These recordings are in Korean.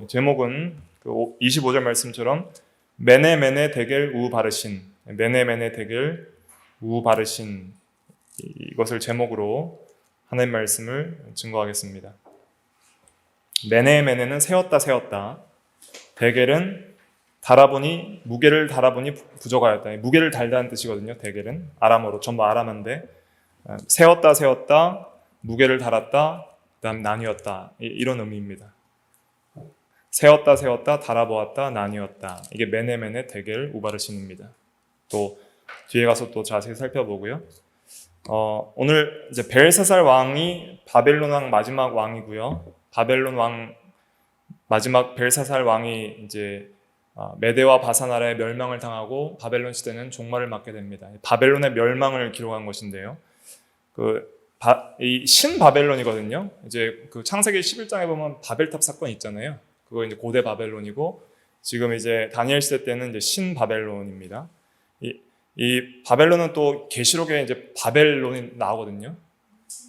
제목은 그 25절 말씀처럼 메네 메네 데겔 우 바르신, 메네 메네 데겔 우 바르신, 이것을 제목으로 하나님 말씀을 증거하겠습니다. 메네 메네는 세웠다 세웠다, 데겔은 달아보니, 무게를 달아보니 부족하였다. 무게를 달다는 뜻이거든요. 데겔은 아람어로, 전부 아람어인데 세웠다 세웠다, 무게를 달았다, 그다음 나뉘었다, 이런 의미입니다. 세웠다 세웠다, 달아보았다, 나뉘었다. 이게 메네메네 데겔 우바르신입니다. 또 뒤에 가서 또 자세히 살펴보고요. 오늘 이제 벨사살 왕이 바벨론 왕 마지막 왕이고요. 바벨론 왕 마지막 벨사살 왕이 이제 메대와 바사 나라의 멸망을 당하고 바벨론 시대는 종말을 맞게 됩니다. 바벨론의 멸망을 기록한 것인데요. 이 신바벨론이거든요. 이제 그 창세기 11장에 보면 바벨탑 사건 있잖아요. 그거 이제 고대 바벨론이고, 지금 이제 다니엘 시대 때는 이제 신바벨론입니다. 이 바벨론은 또 계시록에 이제 바벨론이 나오거든요.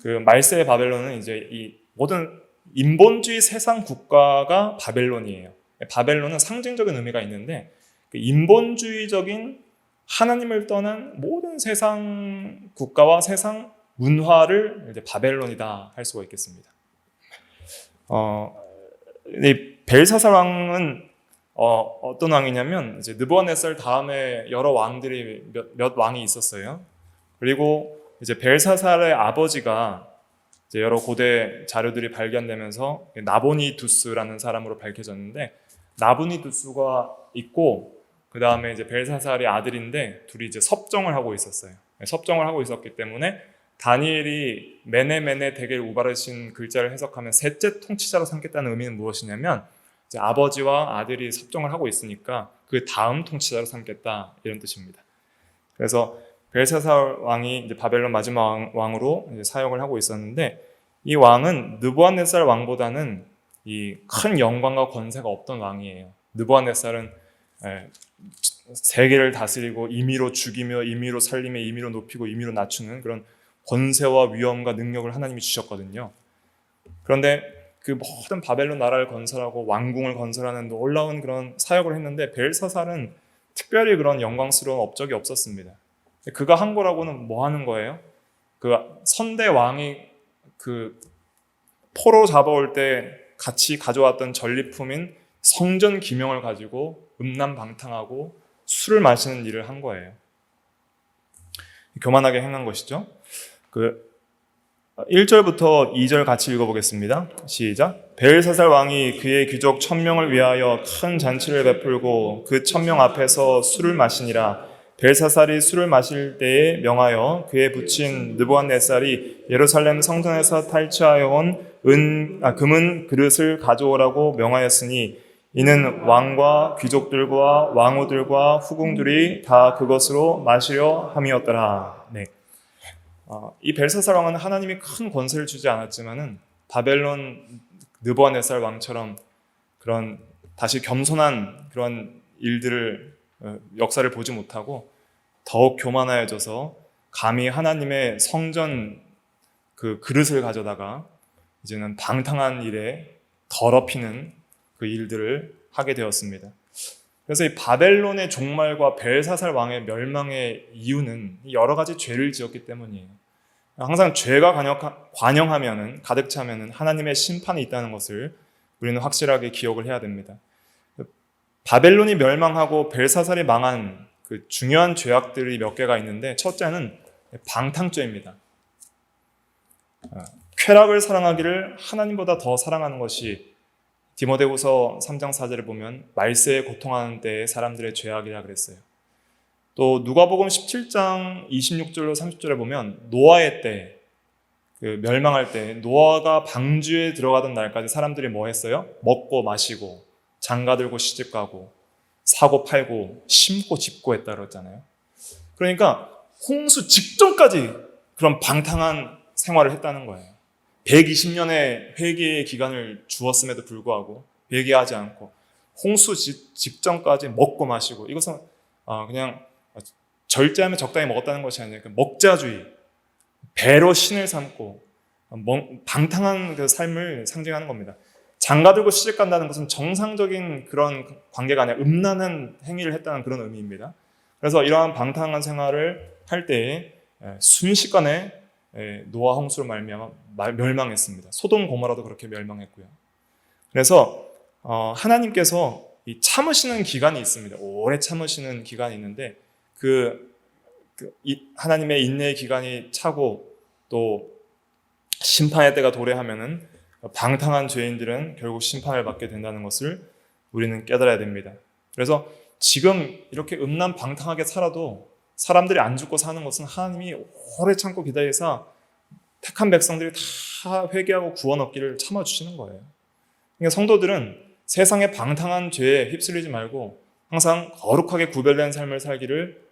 그 말세의 바벨론은 이제 이 모든 인본주의 세상 국가가 바벨론이에요. 바벨론은 상징적인 의미가 있는데, 그 인본주의적인 하나님을 떠난 모든 세상 국가와 세상 문화를 이제 바벨론이다 할 수가 있겠습니다. 이 벨사살 왕은 어떤 왕이냐면, 이제 느부갓네살 다음에 여러 왕들이 몇 왕이 있었어요. 그리고 이제 벨사살의 아버지가 이제 여러 고대 자료들이 발견되면서 나보니두스라는 사람으로 밝혀졌는데, 나보니두스가 있고, 그 다음에 이제 벨사살의 아들인데 둘이 이제 섭정을 하고 있었어요. 섭정을 하고 있었기 때문에 다니엘이 메네메네 데겔 우바르신 글자를 해석하면 셋째 통치자로 삼겠다는 의미는 무엇이냐면, 이제 아버지와 아들이 섭정을 하고 있으니까 그 다음 통치자로 삼겠다, 이런 뜻입니다. 그래서 벨사살 왕이 이제 바벨론 마지막 왕으로 이제 사역을 하고 있었는데, 이 왕은 느부갓네살 왕보다는 이 큰 영광과 권세가 없던 왕이에요. 느부갓네살은 세계를 다스리고 임의로 죽이며 임의로 살리며 임의로 높이고 임의로 낮추는 그런 권세와 위엄과 능력을 하나님이 주셨거든요. 그런데 그 모든 바벨론 나라를 건설하고 왕궁을 건설하는 놀라운 그런 사역을 했는데, 벨사살은 특별히 그런 영광스러운 업적이 없었습니다. 그가 한 거라고는 뭐 하는 거예요? 그 선대 왕이 그 포로 잡아올 때 같이 가져왔던 전리품인 성전 기명을 가지고 음란방탕하고 술을 마시는 일을 한 거예요. 교만하게 행한 것이죠. 1절부터 2절 같이 읽어보겠습니다. 시작. 벨사살 왕이 그의 귀족 1000명을 위하여 큰 잔치를 베풀고 그 1000명 앞에서 술을 마시니라. 벨사살이 술을 마실 때에 명하여 그의 부친 느부갓네살이 예루살렘 성전에서 탈취하여 온 금은 그릇을 가져오라고 명하였으니, 이는 왕과 귀족들과 왕후들과 후궁들이 다 그것으로 마시려 함이었더라. 네. 이 벨사살 왕은 하나님이 큰 권세를 주지 않았지만은 바벨론 느부갓네살 왕처럼 그런 다시 겸손한 그런 일들을 역사를 보지 못하고 더욱 교만하여져서 감히 하나님의 성전 그 그릇을 가져다가 이제는 방탕한 일에 더럽히는 그 일들을 하게 되었습니다. 그래서 이 바벨론의 종말과 벨사살 왕의 멸망의 이유는 여러 가지 죄를 지었기 때문이에요. 항상 죄가 관영하면은, 가득 차면은 하나님의 심판이 있다는 것을 우리는 확실하게 기억을 해야 됩니다. 바벨론이 멸망하고 벨사살이 망한 그 중요한 죄악들이 몇 개가 있는데, 첫째는 방탕죄입니다. 쾌락을 사랑하기를 하나님보다 더 사랑하는 것이 디모데후서 3장 4절을 보면 말세에 고통하는 때의 사람들의 죄악이라 그랬어요. 또 누가복음 17장 26절로 30절에 보면 노아의 때, 그 멸망할 때 노아가 방주에 들어가던 날까지 사람들이 뭐 했어요? 먹고 마시고 장가들고 시집가고 사고 팔고 심고 집고 했다 그랬잖아요. 그러니까 홍수 직전까지 그런 방탕한 생활을 했다는 거예요. 120년의 회개의 기간을 주었음에도 불구하고 회개하지 않고 홍수 직전까지 먹고 마시고, 이것은 그냥 절제하면 적당히 먹었다는 것이 아니라 먹자주의, 배로 신을 삼고 방탕한 그 삶을 상징하는 겁니다. 장가 들고 시집 간다는 것은 정상적인 그런 관계가 아니라 음란한 행위를 했다는 그런 의미입니다. 그래서 이러한 방탕한 생활을 할 때에 순식간에 노아 홍수로 말미암아 멸망했습니다. 소돔 고모라도 그렇게 멸망했고요. 그래서 하나님께서 이 참으시는 기간이 있습니다. 오래 참으시는 기간이 있는데 하나님의 인내의 기간이 차고 또 심판의 때가 도래하면은 방탕한 죄인들은 결국 심판을 받게 된다는 것을 우리는 깨달아야 됩니다. 그래서 지금 이렇게 음란 방탕하게 살아도 사람들이 안 죽고 사는 것은 하나님이 오래 참고 기다려서 택한 백성들이 다 회개하고 구원 얻기를 참아주시는 거예요. 그러니까 성도들은 세상의 방탕한 죄에 휩쓸리지 말고 항상 거룩하게 구별된 삶을 살기를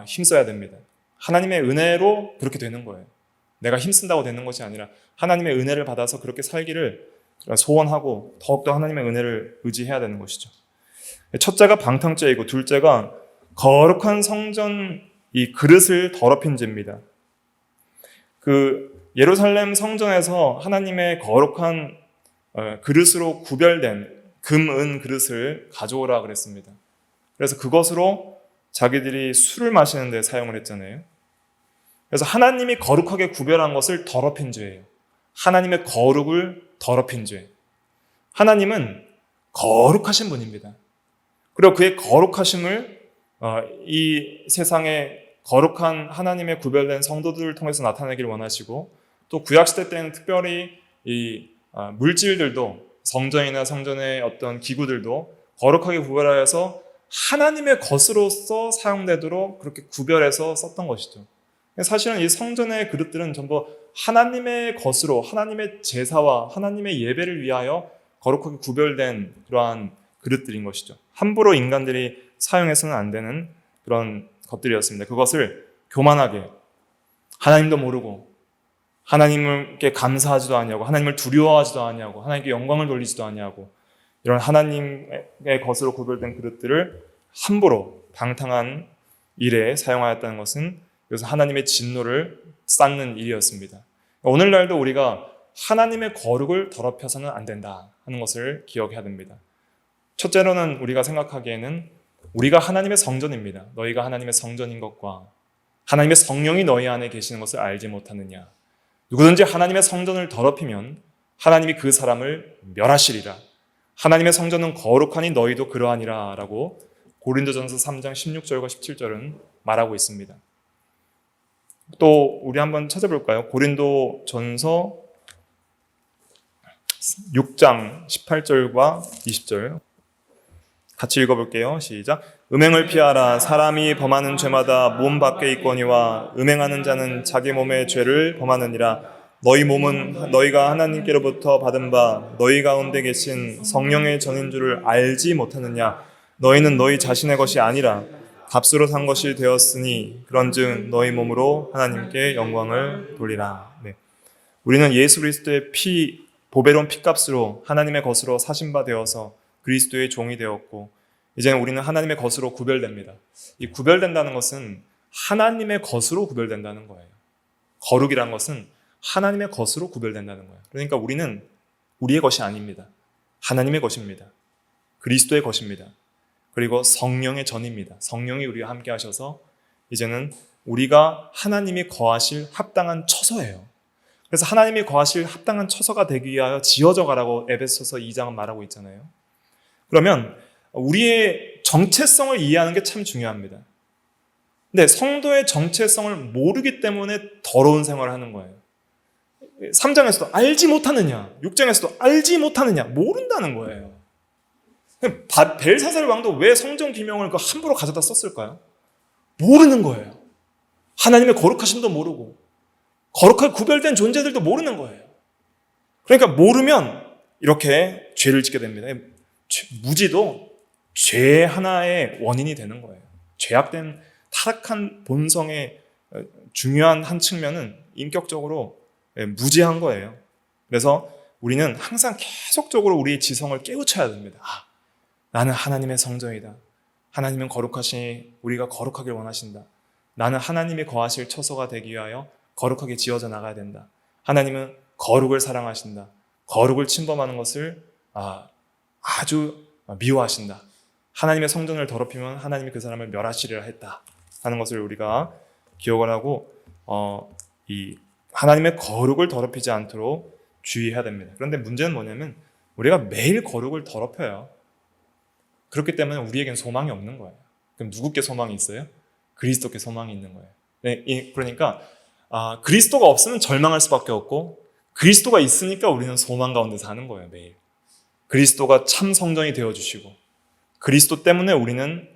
힘써야 됩니다. 하나님의 은혜로 그렇게 되는 거예요. 내가 힘쓴다고 되는 것이 아니라 하나님의 은혜를 받아서 그렇게 살기를 소원하고 더욱더 하나님의 은혜를 의지해야 되는 것이죠. 첫째가 방탕죄이고 둘째가 거룩한 성전 이 그릇을 더럽힌 죄입니다. 예루살렘 성전에서 하나님의 거룩한 그릇으로 구별된 금, 은 그릇을 가져오라 그랬습니다. 그래서 그것으로 자기들이 술을 마시는 데 사용을 했잖아요. 그래서 하나님이 거룩하게 구별한 것을 더럽힌 죄예요. 하나님의 거룩을 더럽힌 죄. 하나님은 거룩하신 분입니다. 그리고 그의 거룩하심을 이 세상에 거룩한 하나님의 구별된 성도들을 통해서 나타내기를 원하시고 또 구약시대 때는 특별히 이 물질들도 성전이나 성전의 어떤 기구들도 거룩하게 구별하여서 하나님의 것으로서 사용되도록 그렇게 구별해서 썼던 것이죠. 사실은 이 성전의 그릇들은 전부 하나님의 것으로 하나님의 제사와 하나님의 예배를 위하여 거룩하게 구별된 그러한 그릇들인 것이죠. 함부로 인간들이 사용해서는 안 되는 그런 것들이었습니다. 그것을 교만하게 하나님도 모르고 하나님께 감사하지도 아니하고 하나님을 두려워하지도 아니하고 하나님께 영광을 돌리지도 아니하고 이런 하나님의 것으로 구별된 그릇들을 함부로 방탕한 일에 사용하였다는 것은 그래서 하나님의 진노를 쌓는 일이었습니다. 오늘날도 우리가 하나님의 거룩을 더럽혀서는 안 된다 하는 것을 기억해야 됩니다. 첫째로는 우리가 생각하기에는 우리가 하나님의 성전입니다. 너희가 하나님의 성전인 것과 하나님의 성령이 너희 안에 계시는 것을 알지 못하느냐. 누구든지 하나님의 성전을 더럽히면 하나님이 그 사람을 멸하시리라. 하나님의 성전은 거룩하니 너희도 그러하니라 라고 고린도전서 3장 16절과 17절은 말하고 있습니다. 또 우리 한번 찾아볼까요? 고린도전서 6장 18절과 20절 같이 읽어볼게요. 시작. 음행을 피하라. 사람이 범하는 죄마다 몸 밖에 있거니와 음행하는 자는 자기 몸의 죄를 범하느니라. 너희 몸은 너희가 하나님께로부터 받은 바 너희 가운데 계신 성령의 전인 줄을 알지 못하느냐. 너희는 너희 자신의 것이 아니라 값으로 산 것이 되었으니 그런즉 너희 몸으로 하나님께 영광을 돌리라. 네. 우리는 예수 그리스도의 피, 보배로운 피값으로 하나님의 것으로 사신 바 되어서 그리스도의 종이 되었고 이제는 우리는 하나님의 것으로 구별됩니다. 이 구별된다는 것은 하나님의 것으로 구별된다는 거예요. 거룩이란 것은 하나님의 것으로 구별된다는 거예요. 그러니까 우리는 우리의 것이 아닙니다. 하나님의 것입니다. 그리스도의 것입니다. 그리고 성령의 전입니다. 성령이 우리와 함께 하셔서 이제는 우리가 하나님이 거하실 합당한 처소예요. 그래서 하나님이 거하실 합당한 처소가 되기 위하여 지어져 가라고 에베소서 2장은 말하고 있잖아요. 그러면 우리의 정체성을 이해하는 게 참 중요합니다. 근데 성도의 정체성을 모르기 때문에 더러운 생활을 하는 거예요. 3장에서도 알지 못하느냐, 6장에서도 알지 못하느냐, 모른다는 거예요. 벨사살 왕도 왜 성전 기명을 함부로 가져다 썼을까요? 모르는 거예요. 하나님의 거룩하심도 모르고 거룩하게 구별된 존재들도 모르는 거예요. 그러니까 모르면 이렇게 죄를 짓게 됩니다. 무지도 죄 하나의 원인이 되는 거예요. 죄악된 타락한 본성의 중요한 한 측면은 인격적으로 무지한 거예요. 그래서 우리는 항상 계속적으로 우리의 지성을 깨우쳐야 됩니다. 나는 하나님의 성전이다. 하나님은 거룩하시니 우리가 거룩하길 원하신다. 나는 하나님이 거하실 처소가 되기 위하여 거룩하게 지어져 나가야 된다. 하나님은 거룩을 사랑하신다. 거룩을 침범하는 것을 아주 미워하신다. 하나님의 성전을 더럽히면 하나님이 그 사람을 멸하시리라 했다 하는 것을 우리가 기억을 하고 이 하나님의 거룩을 더럽히지 않도록 주의해야 됩니다. 그런데 문제는 뭐냐면 우리가 매일 거룩을 더럽혀요. 그렇기 때문에 우리에겐 소망이 없는 거예요. 그럼 누구께 소망이 있어요? 그리스도께 소망이 있는 거예요. 그러니까 그리스도가 없으면 절망할 수밖에 없고 그리스도가 있으니까 우리는 소망 가운데 사는 거예요. 매일 그리스도가 참 성전이 되어주시고 그리스도 때문에 우리는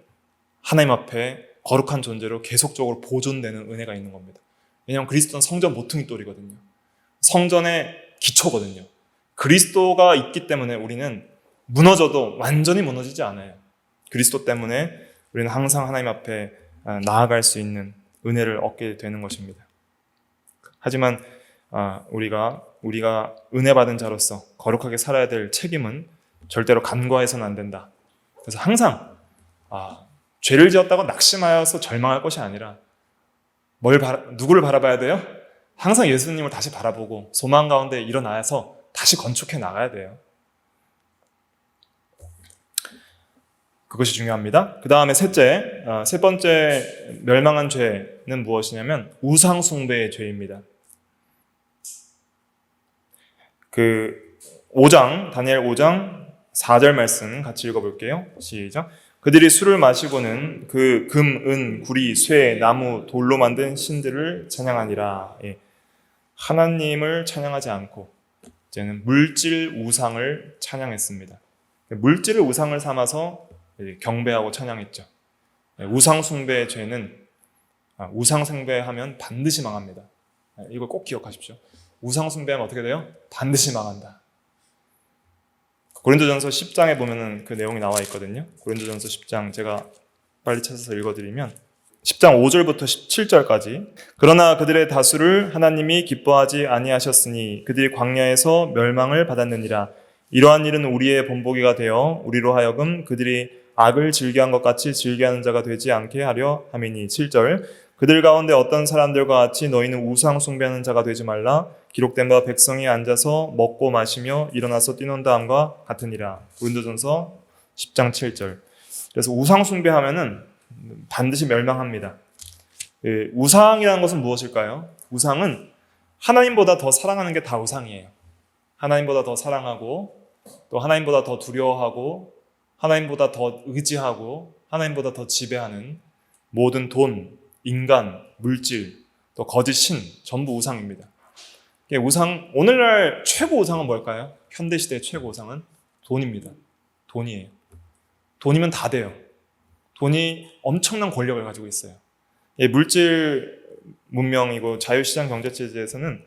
하나님 앞에 거룩한 존재로 계속적으로 보존되는 은혜가 있는 겁니다. 왜냐하면 그리스도는 성전 모퉁이 돌이거든요. 성전의 기초거든요. 그리스도가 있기 때문에 우리는 무너져도 완전히 무너지지 않아요. 그리스도 때문에 우리는 항상 하나님 앞에 나아갈 수 있는 은혜를 얻게 되는 것입니다. 하지만 우리가 은혜 받은 자로서 거룩하게 살아야 될 책임은 절대로 간과해서는 안 된다. 그래서 항상 죄를 지었다고 낙심하여서 절망할 것이 아니라 누구를 바라봐야 돼요? 항상 예수님을 다시 바라보고 소망 가운데 일어나서 다시 건축해 나가야 돼요. 그것이 중요합니다. 그 다음에 세 번째 멸망한 죄는 무엇이냐면 우상 숭배의 죄입니다. 다니엘 5장 4절 말씀 같이 읽어볼게요. 시작. 그들이 술을 마시고는 그 금, 은, 구리, 쇠, 나무, 돌로 만든 신들을 찬양하니라. 하나님을 찬양하지 않고 이제는 물질 우상을 찬양했습니다. 물질을 우상을 삼아서 경배하고 찬양했죠. 우상 숭배의 죄는 우상 숭배하면 반드시 망합니다. 이걸 꼭 기억하십시오. 우상 숭배하면 어떻게 돼요? 반드시 망한다. 고린도전서 10장에 보면은 그 내용이 나와 있거든요. 고린도전서 10장 제가 빨리 찾아서 읽어드리면 10장 5절부터 17절까지 그러나 그들의 다수를 하나님이 기뻐하지 아니하셨으니 그들이 광야에서 멸망을 받았느니라. 이러한 일은 우리의 본보기가 되어 우리로 하여금 그들이 악을 즐겨한 것 같이 즐겨하는 자가 되지 않게 하려 함이니. 7절 그들 가운데 어떤 사람들과 같이 너희는 우상 숭배하는 자가 되지 말라. 기록된 바 백성이 앉아서 먹고 마시며 일어나서 뛰논다 함과 같으니라. 고린도전서 10장 7절. 그래서 우상 숭배하면은 반드시 멸망합니다. 우상이라는 것은 무엇일까요? 우상은 하나님보다 더 사랑하는 게 다 우상이에요. 하나님보다 더 사랑하고 또 하나님보다 더 두려워하고 하나님보다 더 의지하고 하나님보다 더 지배하는 모든 돈, 인간, 물질, 또 거짓 신 전부 우상입니다. 오늘날 최고 우상은 뭘까요? 현대시대의 최고 우상은 돈입니다. 돈이에요. 돈이면 다 돼요. 돈이 엄청난 권력을 가지고 있어요. 물질 문명이고 자유시장 경제체제에서는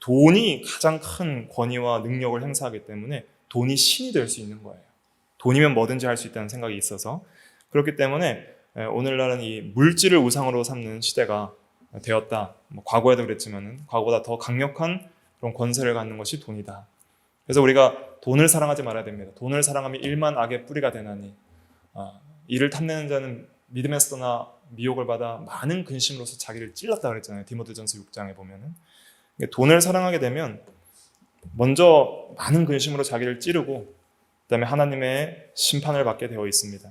돈이 가장 큰 권위와 능력을 행사하기 때문에 돈이 신이 될 수 있는 거예요. 돈이면 뭐든지 할 수 있다는 생각이 있어서 그렇기 때문에 오늘날은 이 물질을 우상으로 삼는 시대가 되었다. 과거에도 그랬지만은 과거보다 더 강력한 그런 권세를 갖는 것이 돈이다. 그래서 우리가 돈을 사랑하지 말아야 됩니다. 돈을 사랑하면 일만 악의 뿌리가 되나니 이를 탐내는 자는 믿음에서 떠나 미혹을 받아 많은 근심으로서 자기를 찔렀다 그랬잖아요. 디모데전서 6장에 보면은 돈을 사랑하게 되면 먼저 많은 근심으로 자기를 찌르고 그다음에 하나님의 심판을 받게 되어 있습니다.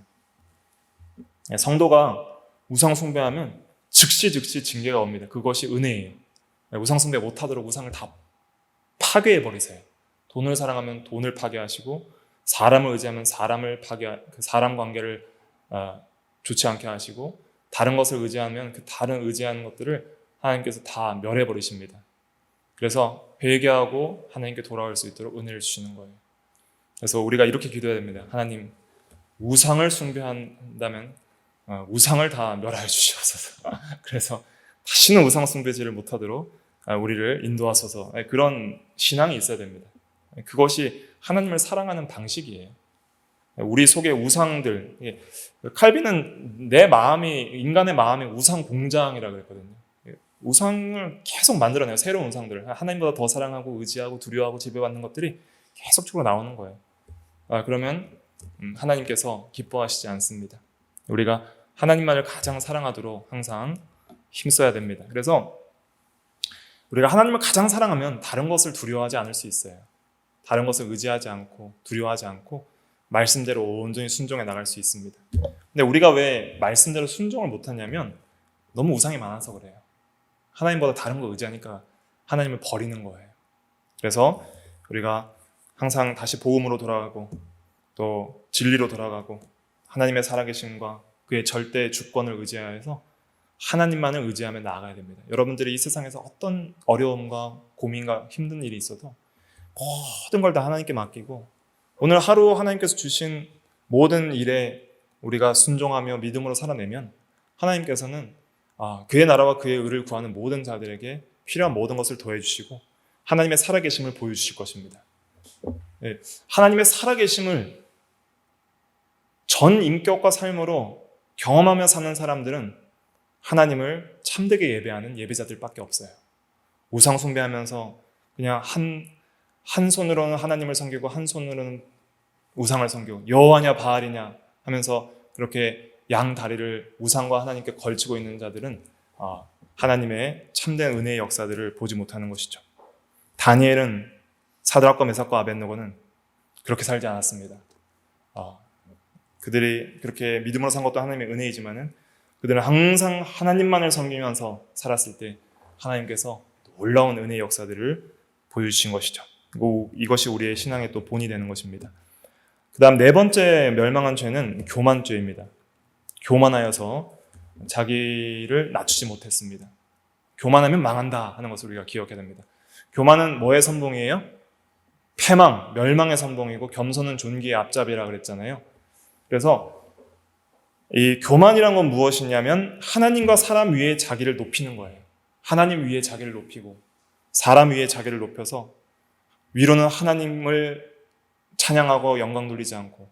성도가 우상 숭배하면 즉시 징계가 옵니다. 그것이 은혜예요. 우상 숭배 못하도록 우상을 다 파괴해 버리세요. 돈을 사랑하면 돈을 파괴하시고 사람을 의지하면 그 사람 관계를 좋지 않게 하시고 다른 것을 의지하면 그 다른 의지하는 것들을 하나님께서 다 멸해 버리십니다. 그래서 회개하고 하나님께 돌아올 수 있도록 은혜를 주시는 거예요. 그래서 우리가 이렇게 기도해야 됩니다. 하나님, 우상을 숭배한다면 우상을 다 멸하여 주시옵소서. 그래서 다시는 우상 숭배지를 못하도록 우리를 인도하소서. 그런 신앙이 있어야 됩니다. 그것이 하나님을 사랑하는 방식이에요. 우리 속의 우상들, 칼빈은 인간의 마음이 우상 공장이라고 그랬거든요. 우상을 계속 만들어내요. 새로운 우상들을. 하나님보다 더 사랑하고 의지하고 두려워하고 지배받는 것들이 계속적으로 나오는 거예요. 그러면 하나님께서 기뻐하시지 않습니다. 우리가 하나님만을 가장 사랑하도록 항상 힘써야 됩니다. 그래서 우리가 하나님을 가장 사랑하면 다른 것을 두려워하지 않을 수 있어요. 다른 것을 의지하지 않고 두려워하지 않고 말씀대로 온전히 순종해 나갈 수 있습니다. 근데 우리가 왜 말씀대로 순종을 못하냐면 너무 우상이 많아서 그래요. 하나님보다 다른 거 의지하니까 하나님을 버리는 거예요. 그래서 우리가 항상 다시 복음으로 돌아가고 또 진리로 돌아가고 하나님의 살아계심과 그의 절대 주권을 의지하여서 하나님만을 의지하며 나아가야 됩니다. 여러분들이 이 세상에서 어떤 어려움과 고민과 힘든 일이 있어도 모든 걸 다 하나님께 맡기고 오늘 하루 하나님께서 주신 모든 일에 우리가 순종하며 믿음으로 살아내면 하나님께서는 그의 나라와 그의 의를 구하는 모든 자들에게 필요한 모든 것을 더해주시고 하나님의 살아계심을 보여주실 것입니다. 하나님의 살아계심을 전 인격과 삶으로 경험하며 사는 사람들은 하나님을 참되게 예배하는 예배자들밖에 없어요. 우상 숭배하면서 그냥 한 손으로는 하나님을 섬기고 한 손으로는 우상을 섬기고 여호와냐 바알이냐 하면서 그렇게 양 다리를 우상과 하나님께 걸치고 있는 자들은 하나님의 참된 은혜의 역사들을 보지 못하는 것이죠. 다니엘은 사드락과 메삭과 아벳느고는 그렇게 살지 않았습니다. 그들이 그렇게 믿음으로 산 것도 하나님의 은혜이지만은 그들은 항상 하나님만을 섬기면서 살았을 때 하나님께서 놀라운 은혜의 역사들을 보여주신 것이죠. 이것이 우리의 신앙의 또 본이 되는 것입니다. 그 다음 네 번째 멸망한 죄는 교만죄입니다. 교만하여서 자기를 낮추지 못했습니다. 교만하면 망한다 하는 것을 우리가 기억해야 됩니다. 교만은 뭐의 선봉이에요? 패망, 멸망의 선봉이고 겸손은 존귀의 앞잡이라 그랬잖아요. 그래서 이 교만이란 건 무엇이냐면 하나님과 사람 위에 자기를 높이는 거예요. 하나님 위에 자기를 높이고 사람 위에 자기를 높여서 위로는 하나님을 찬양하고 영광 돌리지 않고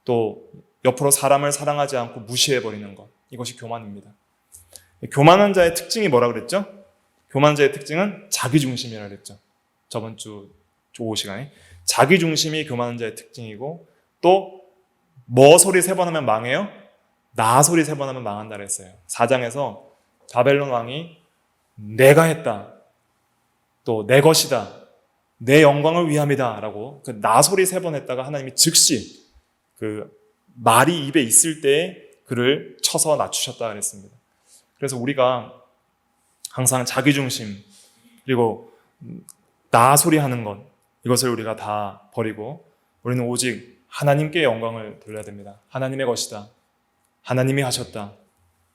또 옆으로 사람을 사랑하지 않고 무시해버리는 것. 이것이 교만입니다. 교만한 자의 특징이 뭐라 그랬죠? 교만한 자의 특징은 자기중심이라 그랬죠. 저번 주 오후 시간에. 자기중심이 교만한 자의 특징이고 또 뭐 소리 세 번 하면 망해요? 나 소리 세 번 하면 망한다 그랬어요. 4장에서 바벨론 왕이 내가 했다. 또 내 것이다. 내 영광을 위함이다. 라고 그 나 소리 세 번 했다가 하나님이 즉시 그 말이 입에 있을 때 그를 쳐서 낮추셨다 그랬습니다. 그래서 우리가 항상 자기중심 그리고 나 소리 하는 것 이것을 우리가 다 버리고 우리는 오직 하나님께 영광을 돌려야 됩니다. 하나님의 것이다. 하나님이 하셨다.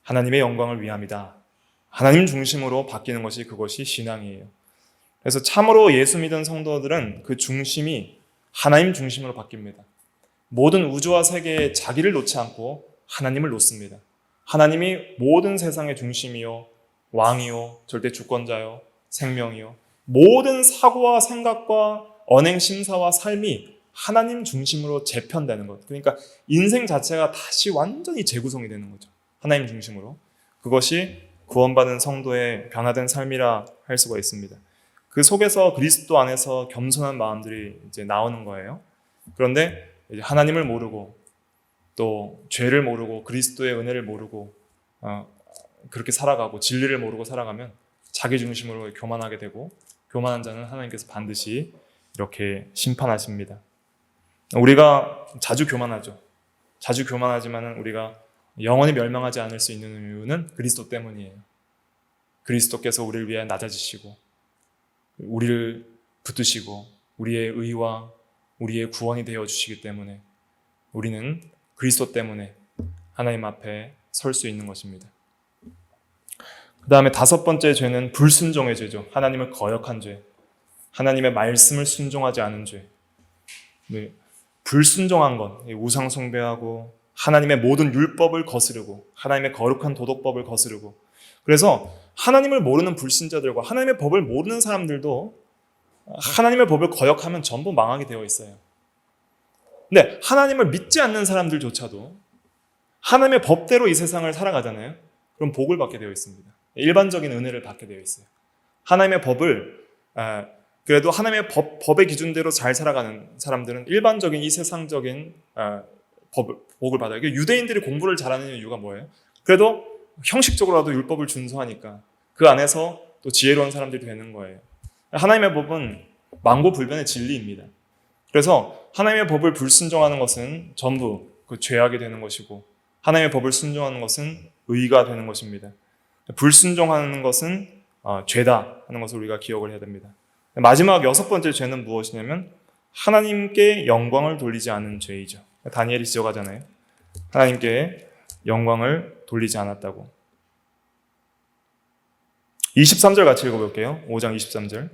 하나님의 영광을 위함이다. 하나님 중심으로 바뀌는 것이 그것이 신앙이에요. 그래서 참으로 예수 믿은 성도들은 그 중심이 하나님 중심으로 바뀝니다. 모든 우주와 세계에 자기를 놓지 않고 하나님을 놓습니다. 하나님이 모든 세상의 중심이요, 왕이요, 절대 주권자요, 생명이요, 모든 사고와 생각과 언행, 심사와 삶이 하나님 중심으로 재편되는 것. 그러니까 인생 자체가 다시 완전히 재구성이 되는 거죠. 하나님 중심으로. 그것이 구원받은 성도의 변화된 삶이라 할 수가 있습니다. 그 속에서 그리스도 안에서 겸손한 마음들이 이제 나오는 거예요. 그런데 이제 하나님을 모르고 또 죄를 모르고 그리스도의 은혜를 모르고 그렇게 살아가고 진리를 모르고 살아가면 자기 중심으로 교만하게 되고 교만한 자는 하나님께서 반드시 이렇게 심판하십니다. 우리가 자주 교만하죠. 자주 교만하지만 우리가 영원히 멸망하지 않을 수 있는 이유는 그리스도 때문이에요. 그리스도께서 우리를 위해 낮아지시고 우리를 붙드시고 우리의 의와 우리의 구원이 되어주시기 때문에 우리는 그리스도 때문에 하나님 앞에 설 수 있는 것입니다. 그 다음에 다섯 번째 죄는 불순종의 죄죠. 하나님을 거역한 죄. 하나님의 말씀을 순종하지 않은 죄. 불순종한 것, 우상 숭배하고 하나님의 모든 율법을 거스르고 하나님의 거룩한 도덕법을 거스르고 그래서 하나님을 모르는 불신자들과 하나님의 법을 모르는 사람들도 하나님의 법을 거역하면 전부 망하게 되어 있어요. 근데 하나님을 믿지 않는 사람들조차도 하나님의 법대로 이 세상을 살아가잖아요. 그럼 복을 받게 되어 있습니다. 일반적인 은혜를 받게 되어 있어요. 하나님의 법을 그래도 하나님의 법의 기준대로 잘 살아가는 사람들은 일반적인 이 세상적인 복을 받아요. 유대인들이 공부를 잘하는 이유가 뭐예요? 그래도 형식적으로라도 율법을 준수하니까 그 안에서 또 지혜로운 사람들이 되는 거예요. 하나님의 법은 만고불변의 진리입니다. 그래서 하나님의 법을 불순종하는 것은 전부 그 죄악이 되는 것이고 하나님의 법을 순종하는 것은 의가 되는 것입니다. 불순종하는 것은 죄다 하는 것을 우리가 기억을 해야 됩니다. 마지막 6번째 죄는 무엇이냐면 하나님께 영광을 돌리지 않은 죄이죠. 다니엘이 지적하잖아요. 하나님께 영광을 돌리지 않았다고. 23절 같이 읽어볼게요. 5장 23절.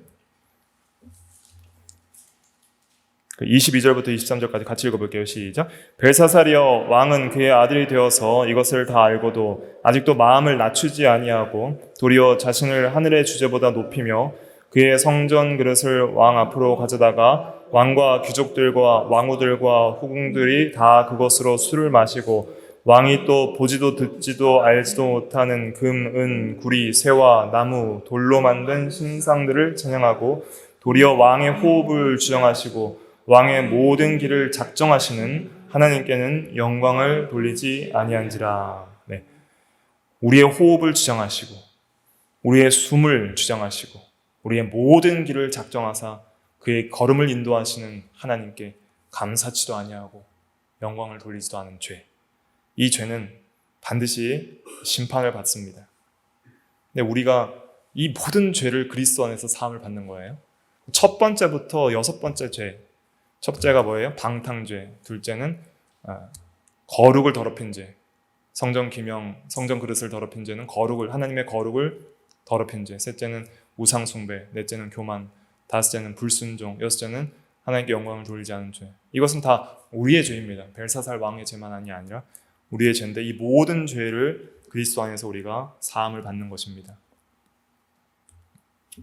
22절부터 23절까지 같이 읽어볼게요. 시작. 벨사살이여, 왕은 그의 아들이 되어서 이것을 다 알고도 아직도 마음을 낮추지 아니하고 도리어 자신을 하늘의 주제보다 높이며 그의 성전 그릇을 왕 앞으로 가져다가 왕과 귀족들과 왕후들과 후궁들이 다 그것으로 술을 마시고 왕이 또 보지도 듣지도 알지도 못하는 금, 은, 구리, 새와 나무, 돌로 만든 신상들을 찬양하고 도리어 왕의 호흡을 주정하시고 왕의 모든 길을 작정하시는 하나님께는 영광을 돌리지 아니한지라. 네. 우리의 호흡을 주정하시고 우리의 숨을 주정하시고 우리의 모든 길을 작정하사 그의 걸음을 인도하시는 하나님께 감사치도 아니하고 영광을 돌리지도 않은 죄. 이 죄는 반드시 심판을 받습니다. 근데 우리가 이 모든 죄를 그리스도 안에서 사함을 받는 거예요. 첫 번째부터 6번째 죄. 첫째가 뭐예요? 방탕죄. 둘째는 거룩을 더럽힌 죄. 성전 기명, 성전 그릇을 더럽힌 죄는 하나님의 거룩을 더럽힌 죄. 셋째는 우상 숭배. 넷째는 교만. 다섯째는 불순종. 여섯째는 하나님께 영광을 돌리지 않은 죄. 이것은 다 우리의 죄입니다. 벨사살 왕의 죄만이 아니라 우리의 죄인데 이 모든 죄를 그리스도 안에서 우리가 사함을 받는 것입니다.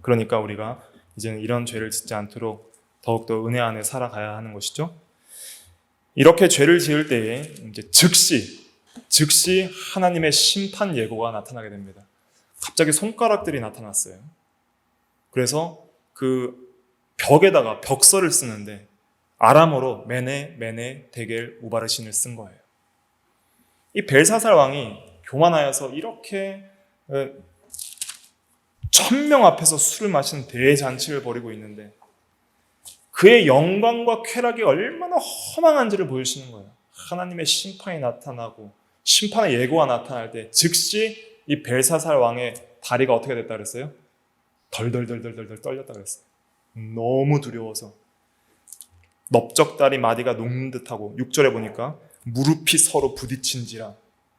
그러니까 우리가 이제는 이런 죄를 짓지 않도록 더욱더 은혜 안에 살아가야 하는 것이죠. 이렇게 죄를 지을 때에 이제 즉시 하나님의 심판 예고가 나타나게 됩니다. 갑자기 손가락들이 나타났어요. 그래서 그 벽에다가 벽서를 쓰는데 아람어로 메네 데겔 우바르신을 쓴 거예요. 이 벨사살 왕이 교만하여서 이렇게 1000명 앞에서 술을 마시는 대잔치를 벌이고 있는데 그의 영광과 쾌락이 얼마나 허망한지를 보여주시는 거예요. 하나님의 심판이 나타나고 심판의 예고가 나타날 때 즉시 이 벨사살 왕의 다리가 어떻게 됐다 그랬어요? 덜덜덜 떨렸다 그랬어요. 너무 두려워서 넓적다리 마디가 녹는 듯하고 6절에 보니까 무릎이 서로 부딪힌지라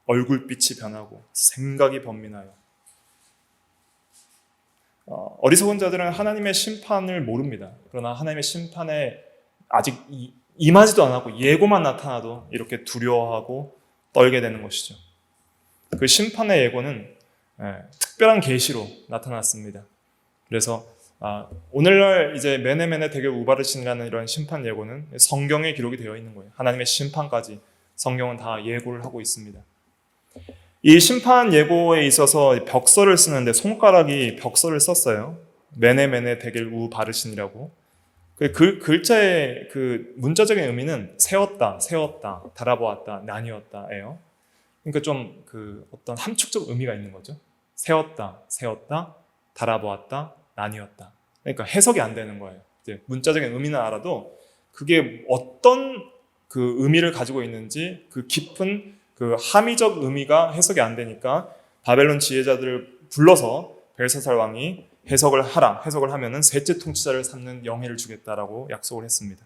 얼굴빛이 변하고 생각이 번민하여. 어리석은 자들은 하나님의 심판을 모릅니다. 그러나 하나님의 심판에 아직 임하지도 않았고 예고만 나타나도 이렇게 두려워하고 떨게 되는 것이죠. 그 심판의 예고는 특별한 계시로 나타났습니다. 그래서 오늘날 이제 메네 데겔 우바르신이라는 이런 심판 예고는 성경에 기록이 되어 있는 거예요. 하나님의 심판까지 성경은 다 예고를 하고 있습니다. 이 심판 예고에 있어서 벽서를 쓰는데 손가락이 벽서를 썼어요. 메네 데겔 우바르신이라고. 그 글자의 그 문자적인 의미는 세웠다, 달아보았다, 나뉘었다예요. 그러니까 좀 그 어떤 함축적 의미가 있는 거죠. 세웠다, 달아보았다, 나뉘었다. 그러니까 해석이 안 되는 거예요. 이제 문자적인 의미는 알아도 그게 어떤 그 의미를 가지고 있는지 그 깊은 그 함의적 의미가 해석이 안 되니까 바벨론 지혜자들을 불러서 벨사살 왕이 해석을 하면은 셋째 통치자를 삼는 영예를 주겠다라고 약속을 했습니다.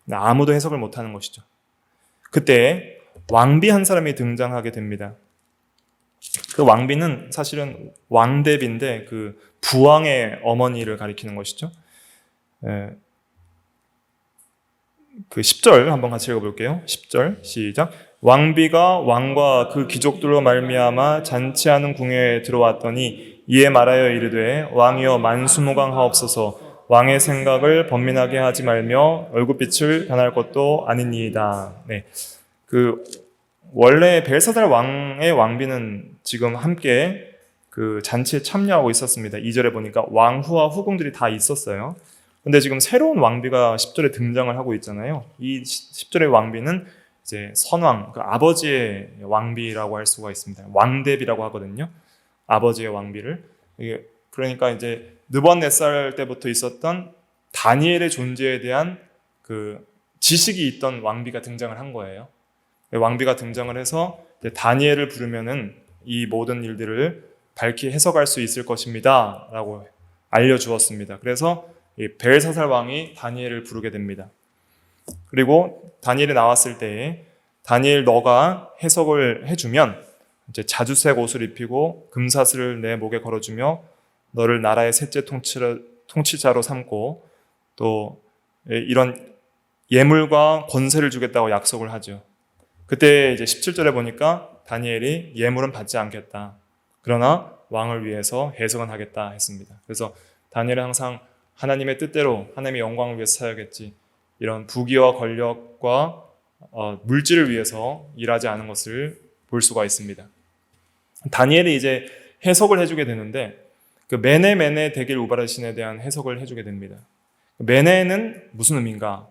근데 아무도 해석을 못하는 것이죠. 그때 왕비 한 사람이 등장하게 됩니다. 그 왕비는 사실은 왕대비인데 그 부왕의 어머니를 가리키는 것이죠. 그 10절 한번 같이 읽어볼게요. 10절 시작. 왕비가 왕과 그 귀족들로 말미암아 잔치하는 궁에 들어왔더니 이에 말하여 이르되 왕이여 만수무강하옵소서 왕의 생각을 번민하게 하지 말며 얼굴빛을 변할 것도 아니니이다. 네. 그 원래 벨사살 왕의 왕비는 지금 함께 그 잔치에 참여하고 있었습니다. 2절에 보니까 왕후와 후궁들이 다 있었어요. 근데 지금 새로운 왕비가 10절에 등장을 하고 있잖아요. 이 10절의 왕비는 이제 선왕, 그 아버지의 왕비라고 할 수가 있습니다. 왕대비라고 하거든요. 아버지의 왕비를. 그러니까 이제 느부갓네살 때부터 있었던 다니엘의 존재에 대한 그 지식이 있던 왕비가 등장을 한 거예요. 왕비가 등장을 해서 다니엘을 부르면은 이 모든 일들을 밝히 해석할 수 있을 것입니다 라고 알려주었습니다. 그래서 이 벨사살 왕이 다니엘을 부르게 됩니다. 그리고 다니엘이 나왔을 때에 다니엘 너가 해석을 해주면 이제 자주색 옷을 입히고 금사슬을 내 목에 걸어주며 너를 나라의 셋째 통치자로 삼고 또 이런 예물과 권세를 주겠다고 약속을 하죠. 그때 이제 17절에 보니까 다니엘이 예물은 받지 않겠다. 그러나 왕을 위해서 해석은 하겠다 했습니다. 그래서 다니엘은 항상 하나님의 뜻대로 하나님의 영광을 위해서 살아야겠지. 이런 부귀와 권력과 물질을 위해서 일하지 않은 것을 볼 수가 있습니다. 다니엘이 이제 해석을 해주게 되는데 그 메네 데길 우바르신에 대한 해석을 해주게 됩니다. 메네는 무슨 의미인가?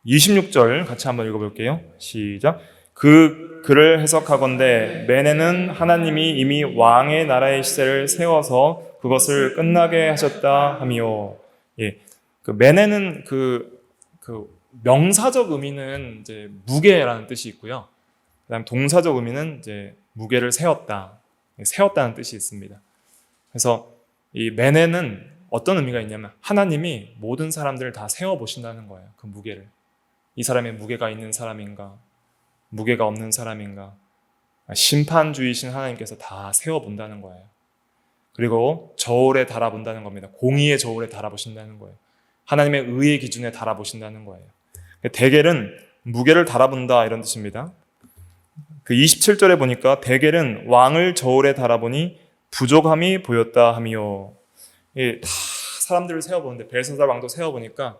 26절 같이 한번 읽어볼게요. 시작. 그 글을 해석하건대 메네는 하나님이 이미 왕의 나라의 시대를 세워서 그것을 끝나게 하셨다 하미요. 예, 그 메네는 그 명사적 의미는 이제 무게라는 뜻이 있고요. 그다음 동사적 의미는 이제 무게를 세웠다는 뜻이 있습니다. 그래서 이 메네는 어떤 의미가 있냐면 하나님이 모든 사람들을 다 세워 보신다는 거예요. 그 무게를. 이 사람의 무게가 있는 사람인가, 무게가 없는 사람인가, 심판주의신 하나님께서 다 세워 본다는 거예요. 그리고 저울에 달아본다는 겁니다. 공의의 저울에 달아보신다는 거예요. 하나님의 의의 기준에 달아보신다는 거예요. 데겔은 무게를 달아본다 이런 뜻입니다. 그 27절에 보니까 데겔은 왕을 저울에 달아보니 부족함이 보였다 하미요. 다 사람들을 세워보는데 벨사살 왕도 세워보니까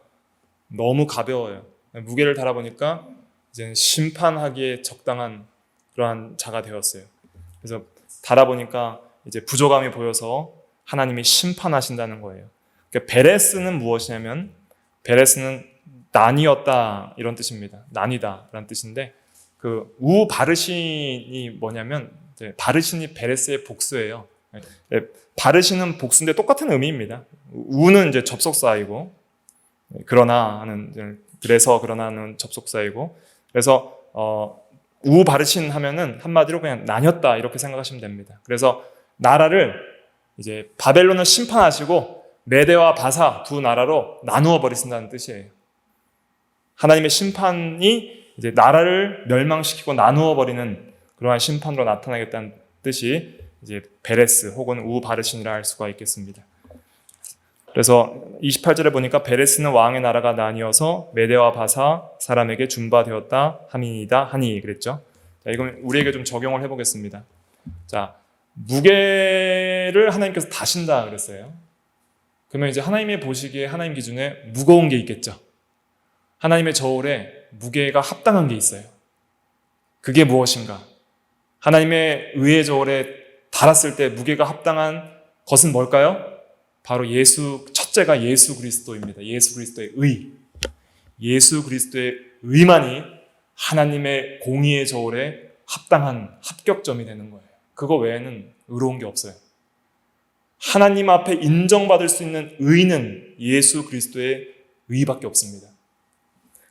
너무 가벼워요. 무게를 달아보니까 이제 심판하기에 적당한 그러한 자가 되었어요. 그래서 달아보니까 이제 부족함이 보여서 하나님이 심판하신다는 거예요. 그러니까 베레스는 무엇이냐면 베레스는 난이었다 이런 뜻입니다. 난이다 라는 뜻인데 그 우 바르신이 뭐냐면 이제 바르신이 베레스의 복수예요. 바르신은 복수인데 똑같은 의미입니다. 우는 이제 접속사이고 그러나 하는 그래서 그러나는 접속사이고 그래서 우 바르신 하면은 한마디로 그냥 나뉘었다 이렇게 생각하시면 됩니다. 그래서 나라를 이제 바벨론을 심판하시고 메대와 바사 두 나라로 나누어 버리신다는 뜻이에요. 하나님의 심판이 이제 나라를 멸망시키고 나누어 버리는 그러한 심판으로 나타나겠다는 뜻이 이제 베레스 혹은 우 바르신이라 할 수가 있겠습니다. 그래서 28절에 보니까 베레스는 왕의 나라가 나뉘어서 메대와 바사 사람에게 준바되었다 함이니이다 하니 그랬죠. 자, 이건 우리에게 좀 적용을 해보겠습니다. 자, 무게를 하나님께서 다신다 그랬어요. 그러면 이제 하나님의 보시기에 하나님 기준에 무거운 게 있겠죠. 하나님의 저울에 무게가 합당한 게 있어요. 그게 무엇인가? 하나님의 의의 저울에 달았을 때 무게가 합당한 것은 뭘까요? 바로 첫째가 예수 그리스도입니다. 예수 그리스도의 의. 예수 그리스도의 의만이 하나님의 공의의 저울에 합당한 합격점이 되는 거예요. 그거 외에는 의로운 게 없어요. 하나님 앞에 인정받을 수 있는 의는 예수 그리스도의 의밖에 없습니다.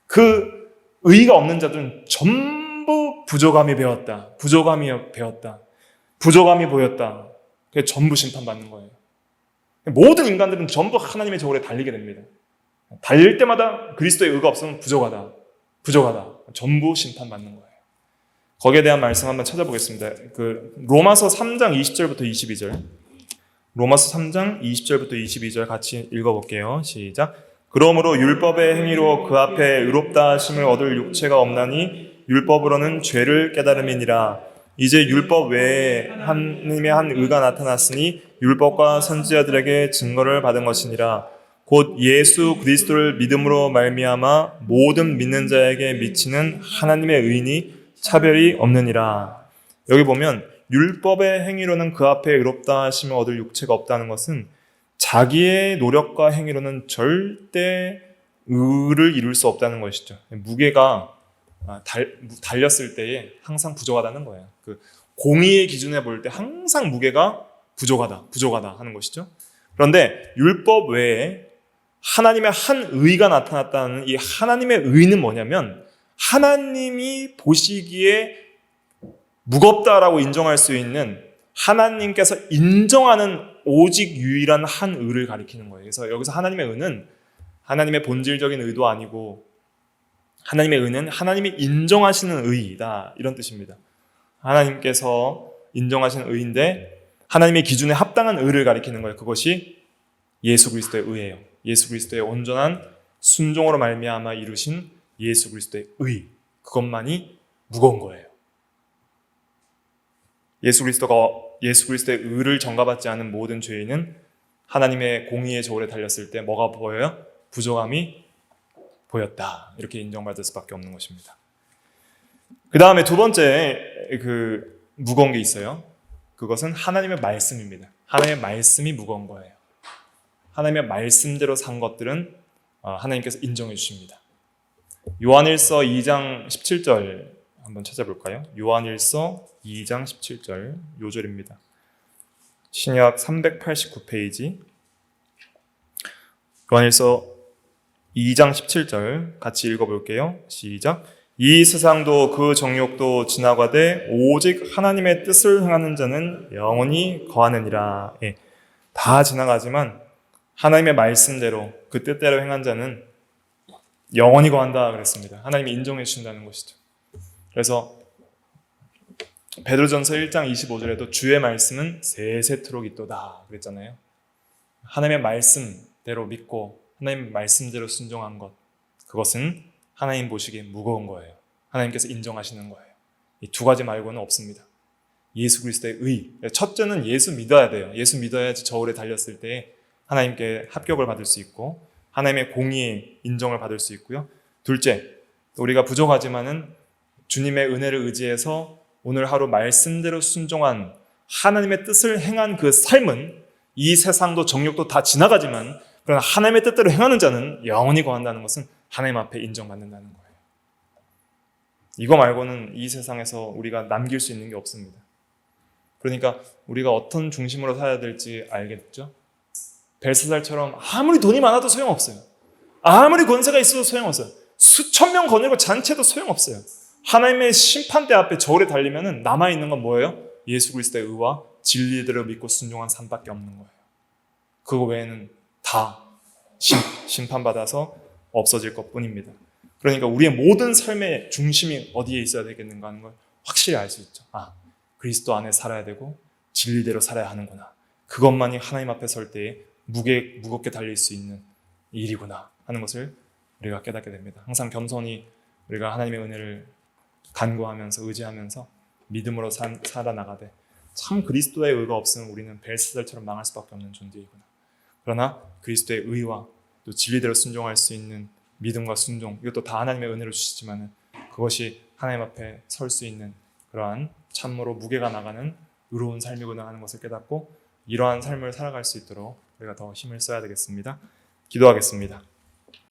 그 의가 없는 자들은 전부 부족함이 배웠다. 부족함이 배웠다. 부족함이 보였다. 그게 전부 심판받는 거예요. 모든 인간들은 전부 하나님의 저울에 달리게 됩니다. 달릴 때마다 그리스도의 의가 없으면 부족하다. 부족하다. 전부 심판받는 거예요. 거기에 대한 말씀 한번 찾아보겠습니다. 그 로마서 3장 20절부터 22절. 로마서 3장 20절부터 22절 같이 읽어볼게요. 시작. 그러므로 율법의 행위로 그 앞에 의롭다 하심을 얻을 육체가 없나니 율법으로는 죄를 깨달음이니라. 이제 율법 외에 하나님의 한 의가 나타났으니 율법과 선지자들에게 증거를 받은 것이니라. 곧 예수 그리스도를 믿음으로 말미암아 모든 믿는 자에게 미치는 하나님의 의인이 차별이 없느니라. 여기 보면 율법의 행위로는 그 앞에 의롭다 하심을 얻을 육체가 없다는 것은 자기의 노력과 행위로는 절대 의를 이룰 수 없다는 것이죠. 무게가 달렸을 때에 항상 부족하다는 거예요. 그 공의의 기준에 볼 때 항상 무게가 부족하다 하는 것이죠. 그런데 율법 외에 하나님의 한 의가 나타났다는 이 하나님의 의는 뭐냐면 하나님이 보시기에 무겁다라고 인정할 수 있는 하나님께서 인정하는 오직 유일한 한 의를 가리키는 거예요. 그래서 여기서 하나님의 의는 하나님의 본질적인 의도 아니고 하나님의 의는 하나님이 인정하시는 의이다 이런 뜻입니다. 하나님께서 인정하시는 의인데 하나님의 기준에 합당한 의를 가리키는 거예요. 그것이 예수 그리스도의 의예요. 예수 그리스도의 온전한 순종으로 말미암아 이루신 예수 그리스도의 의, 그것만이 무거운 거예요. 예수 그리스도의 의를 전가받지 않은 모든 죄인은 하나님의 공의의 저울에 달렸을 때 뭐가 보여요? 부족함이 보였다. 이렇게 인정받을 수밖에 없는 것입니다. 그 다음에 두 번째 무거운 게 있어요. 그것은 하나님의 말씀입니다. 하나님의 말씀이 무거운 거예요. 하나님의 말씀대로 산 것들은 하나님께서 인정해 주십니다. 요한일서 2장 17절 한번 찾아볼까요? 요한일서 2장 17절 요절입니다. 신약 389페이지 요한일서 2장 17절 같이 읽어볼게요. 시작. 이 세상도 그 정욕도 지나가되 오직 하나님의 뜻을 행하는 자는 영원히 거하느니라. 예, 다 지나가지만 하나님의 말씀대로 그 뜻대로 행한 자는 영원히 거한다 그랬습니다. 하나님이 인정해 주신다는 것이죠. 그래서 베드로전서 1장 25절에도 주의 말씀은 세세토록 있도다 그랬잖아요. 하나님의 말씀대로 믿고 하나님의 말씀대로 순종한 것, 그것은 하나님 보시기에 무거운 거예요. 하나님께서 인정하시는 거예요. 이 두 가지 말고는 없습니다. 예수 그리스도의 의, 첫째는 예수 믿어야 돼요. 예수 믿어야지 저울에 달렸을 때 하나님께 합격을 받을 수 있고 하나님의 공의의 인정을 받을 수 있고요. 둘째, 우리가 부족하지만은 주님의 은혜를 의지해서 오늘 하루 말씀대로 순종한 하나님의 뜻을 행한 그 삶은 이 세상도 정욕도 다 지나가지만 그러나 하나님의 뜻대로 행하는 자는 영원히 거한다는 것은 하나님 앞에 인정받는다는 거예요. 이거 말고는 이 세상에서 우리가 남길 수 있는 게 없습니다. 그러니까 우리가 어떤 중심으로 살아야 될지 알겠죠? 벨사살처럼 아무리 돈이 많아도 소용없어요. 아무리 권세가 있어도 소용없어요. 수천 명 거느리고 잔치해도 소용없어요. 하나님의 심판대 앞에 저울에 달리면 남아있는 건 뭐예요? 예수 그리스도의 의와 진리대로 믿고 순종한 삶밖에 없는 거예요. 그거 외에는 다 심판받아서 없어질 것뿐입니다. 그러니까 우리의 모든 삶의 중심이 어디에 있어야 되겠는가 하는 걸 확실히 알 수 있죠. 그리스도 안에 살아야 되고 진리대로 살아야 하는구나. 그것만이 하나님 앞에 설 때에 무겁게 달릴 수 있는 일이구나 하는 것을 우리가 깨닫게 됩니다. 항상 겸손히 우리가 하나님의 은혜를 간구하면서 의지하면서 믿음으로 살아나가되 참 그리스도의 의가 없으면 우리는 벨사살처럼 망할 수밖에 없는 존재이구나. 그러나 그리스도의 의와 또 진리대로 순종할 수 있는 믿음과 순종, 이것도 다 하나님의 은혜로 주시지만 그것이 하나님 앞에 설 수 있는 그러한 참으로 무게가 나가는 의로운 삶이구나 하는 것을 깨닫고 이러한 삶을 살아갈 수 있도록 우리가 더 힘을 써야 되겠습니다. 기도하겠습니다.